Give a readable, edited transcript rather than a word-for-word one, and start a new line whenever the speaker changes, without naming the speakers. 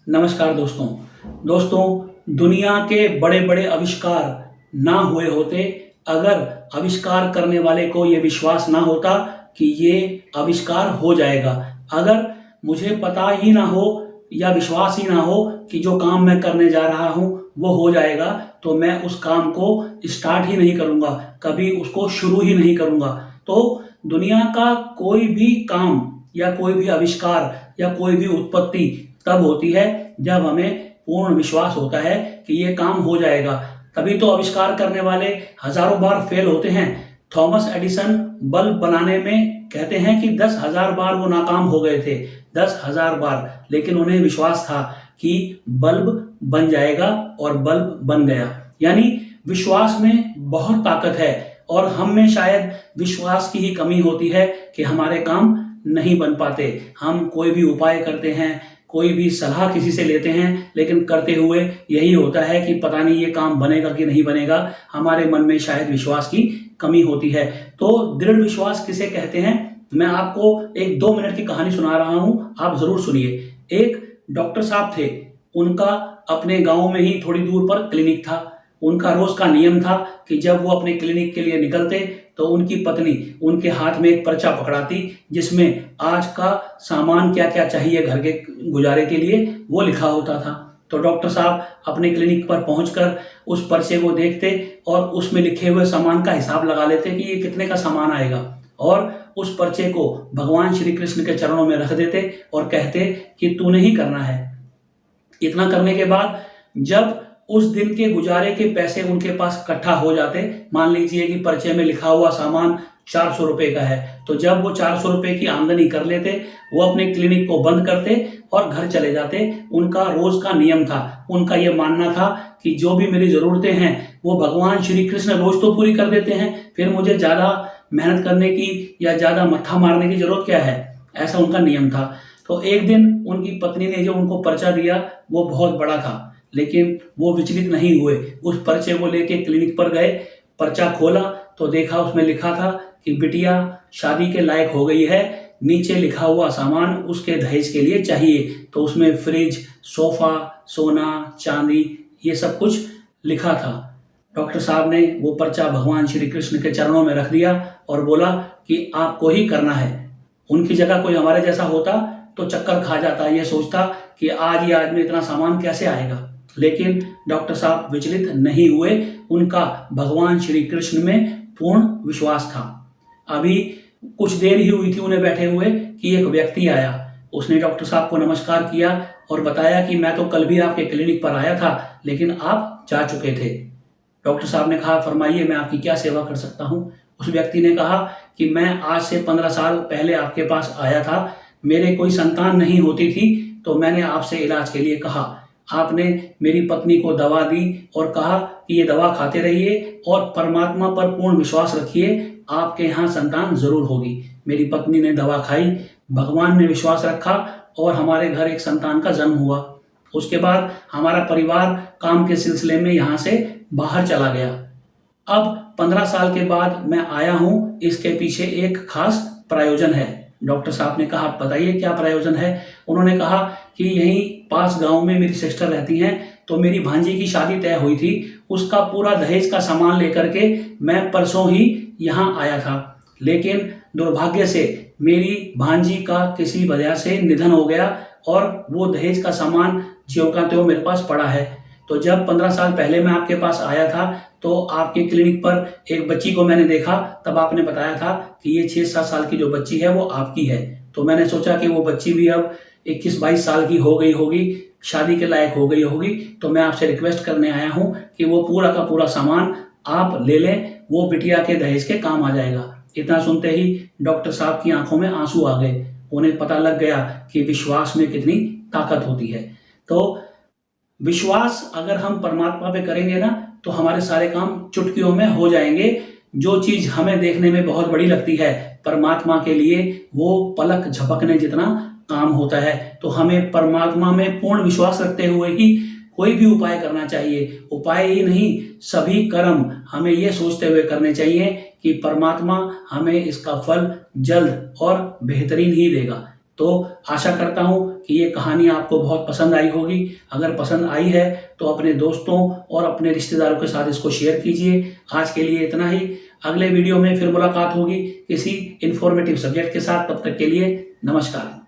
नमस्कार दोस्तों दुनिया के बड़े बड़े आविष्कार ना हुए होते अगर आविष्कार करने वाले को ये विश्वास ना होता कि ये आविष्कार हो जाएगा। अगर मुझे पता ही ना हो या विश्वास ही ना हो कि जो काम मैं करने जा रहा हूँ वो हो जाएगा, तो मैं उस काम को स्टार्ट ही नहीं करूँगा, कभी उसको शुरू ही नहीं करूँगा। तो दुनिया का कोई भी काम या कोई भी आविष्कार या कोई भी उत्पत्ति तब होती है जब हमें पूर्ण विश्वास होता है कि ये काम हो जाएगा। तभी तो आविष्कार करने वाले हजारों बार फेल होते हैं। थॉमस एडिसन बल्ब बनाने में कहते हैं कि 10,000 बार वो नाकाम हो गए थे, 10,000 बार, लेकिन उन्हें विश्वास था कि बल्ब बन जाएगा और बल्ब बन गया। यानी विश्वास में बहुत ताकत है और हम में शायद विश्वास की ही कमी होती है कि हमारे काम नहीं बन पाते। हम कोई भी उपाय करते हैं, कोई भी सलाह किसी से लेते हैं, लेकिन करते हुए यही होता है कि पता नहीं ये काम बनेगा कि नहीं बनेगा। हमारे मन में शायद विश्वास की कमी होती है। तो दृढ़ विश्वास किसे कहते हैं, मैं आपको एक 2 मिनट की कहानी सुना रहा हूं, आप जरूर सुनिए। एक डॉक्टर साहब थे, उनका अपने गांव में ही थोड़ी दूर पर क्लिनिक था। उनका रोज का नियम था कि जब वो अपने क्लिनिक के लिए निकलते तो उनकी पत्नी उनके हाथ में एक पर्चा पकड़ाती जिसमें आज का सामान क्या क्या चाहिए घर के गुजारे के लिए वो लिखा होता था। तो डॉक्टर साहब अपने क्लिनिक पर पहुंचकर उस पर्चे को देखते और उसमें लिखे हुए सामान का हिसाब लगा लेते कि ये कितने का सामान आएगा, और उस पर्चे को भगवान श्री कृष्ण के चरणों में रख देते और कहते कि तूने ही करना है। इतना करने के बाद जब उस दिन के गुजारे के पैसे उनके पास इकट्ठा हो जाते, मान लीजिए कि पर्चे में लिखा हुआ सामान 400 रुपए का है, तो जब वो 400 रुपए की आमदनी कर लेते, वो अपने क्लिनिक को बंद करते और घर चले जाते। उनका रोज का नियम था, उनका ये मानना था कि जो भी मेरी जरूरतें हैं वो भगवान श्री कृष्ण रोज तो पूरी कर देते हैं, फिर मुझे ज्यादा मेहनत करने की या ज्यादा मत्था मारने की जरूरत क्या है, ऐसा उनका नियम था। तो एक दिन उनकी पत्नी ने जो उनको पर्चा दिया वो बहुत बड़ा था, लेकिन वो विचलित नहीं हुए। उस पर्चे को लेके क्लिनिक पर गए, पर्चा खोला तो देखा उसमें लिखा था कि बिटिया शादी के लायक हो गई है, नीचे लिखा हुआ सामान उसके दहेज के लिए चाहिए। तो उसमें फ्रिज, सोफा, सोना, चांदी, ये सब कुछ लिखा था। डॉक्टर साहब ने वो पर्चा भगवान श्री कृष्ण के चरणों में रख दिया और बोला कि आपको ही करना है। उनकी जगह कोई हमारे जैसा होता तो चक्कर खा जाता, ये सोचता कि आज ये आदमी इतना सामान कैसे आएगा, लेकिन डॉक्टर साहब विचलित नहीं हुए। उनका भगवान श्री कृष्ण में पूर्ण विश्वास था। अभी कुछ देर ही हुई थी उन्हें बैठे हुए कि एक व्यक्ति आया। उसने डॉक्टर साहब को नमस्कार किया और बताया कि मैं तो कल भी आपके क्लिनिक पर आया था, लेकिन आप जा चुके थे। डॉक्टर साहब ने कहा, फरमाइए मैं आपकी क्या सेवा कर सकता हूँ। उस व्यक्ति ने कहा कि मैं आज से 15 साल पहले आपके पास आया था, मेरे कोई संतान नहीं होती थी, तो मैंने आपसे इलाज के लिए कहा। आपने मेरी पत्नी को दवा दी और कहा कि ये दवा खाते रहिए और परमात्मा पर पूर्ण विश्वास रखिए, आपके यहाँ संतान जरूर होगी। मेरी पत्नी ने दवा खाई, भगवान में विश्वास रखा और हमारे घर एक संतान का जन्म हुआ। उसके बाद हमारा परिवार काम के सिलसिले में यहाँ से बाहर चला गया। अब 15 साल के बाद मैं आया हूँ, इसके पीछे एक खास प्रयोजन है। डॉक्टर साहब ने कहा, बताइए क्या प्रयोजन है। उन्होंने कहा कि यहीं पास गांव में मेरी सिस्टर रहती हैं, तो मेरी भांजी की शादी तय हुई थी, उसका पूरा दहेज का सामान लेकर के मैं परसों ही यहाँ आया था, लेकिन दुर्भाग्य से मेरी भांजी का किसी वजह से निधन हो गया और वो दहेज का सामान ज्यों का त्यों मेरे पास पड़ा है। तो जब 15 साल पहले मैं आपके पास आया था तो आपके क्लिनिक पर एक बच्ची को मैंने देखा, तब आपने बताया था कि ये 6-7 साल की जो बच्ची है वो आपकी है। तो मैंने सोचा कि वो बच्ची भी अब 21-22 साल की हो गई होगी, शादी के लायक हो गई होगी, तो मैं आपसे रिक्वेस्ट करने आया हूँ कि वो पूरा का पूरा सामान आप ले लें, वो बिटिया के दहेज के काम आ जाएगा। इतना सुनते ही डॉक्टर साहब की आंखों में आंसू आ गए। उन्हें पता लग गया कि विश्वास में कितनी ताकत होती है। तो विश्वास अगर हम परमात्मा पे करेंगे ना, तो हमारे सारे काम चुटकियों में हो जाएंगे। जो चीज हमें देखने में बहुत बड़ी लगती है, परमात्मा के लिए वो पलक झपकने जितना काम होता है। तो हमें परमात्मा में पूर्ण विश्वास रखते हुए ही कोई भी उपाय करना चाहिए। उपाय ही नहीं, सभी कर्म हमें ये सोचते हुए करने चाहिए कि परमात्मा हमें इसका फल जल्द और बेहतरीन ही देगा। तो आशा करता हूं कि ये कहानी आपको बहुत पसंद आई होगी। अगर पसंद आई है तो अपने दोस्तों और अपने रिश्तेदारों के साथ इसको शेयर कीजिए। आज के लिए इतना ही। अगले वीडियो में फिर मुलाकात होगी किसी इंफॉर्मेटिव सब्जेक्ट के साथ। तब तक के लिए नमस्कार।